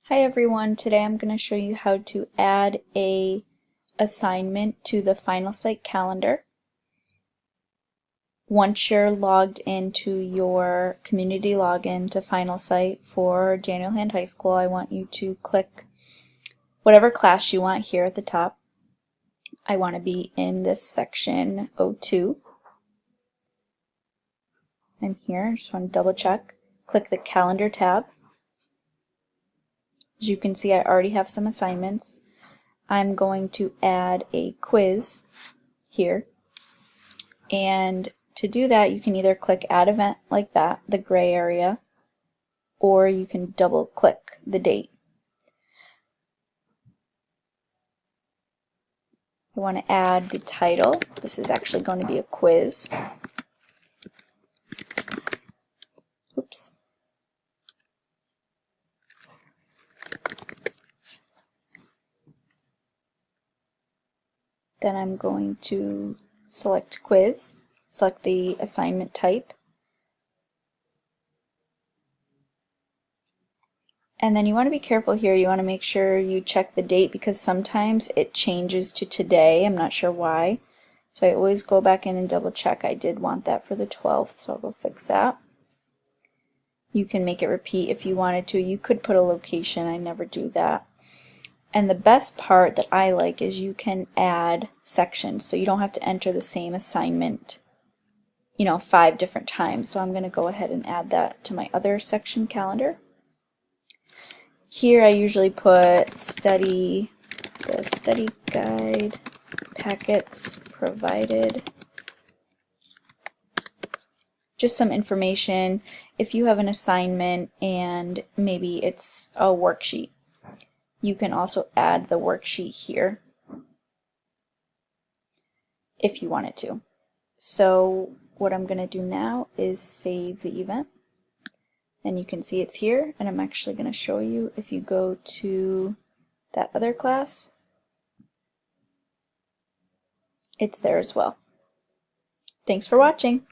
Hi everyone, today I'm going to show you how to add a assignment to the Finalsite calendar. Once you're logged into your community login to Finalsite for Daniel Hand High School, I want you to click whatever class you want here at the top. I want to be in this section 02. I'm here, I just want to double check. Click the calendar tab. As you can see, I already have some assignments. I'm going to add a quiz here, and to do that you can either click add event like that, the gray area, or you can double click the date. I want to add the title. This is actually going to be a quiz. Oops. Then I'm going to select quiz, select the assignment type, and then you want to be careful here. You want to make sure you check the date because sometimes it changes to today. I'm not sure why. So I always go back in and double check. I did want that for the 12th, so I'll go fix that. You can make it repeat if you wanted to. You could put a location. I never do that. And the best part that I like is you can add sections, so you don't have to enter the same assignment 5 different times. So I'm going to go ahead and add that to my other section calendar. Here I usually put the study guide packets provided. Just some information if you have an assignment and maybe it's a worksheet. You can also add the worksheet here if you wanted to. So what I'm going to do now is save the event, and you can see it's here, and I'm actually going to show you. If you go to that other class, it's there as well. Thanks for watching.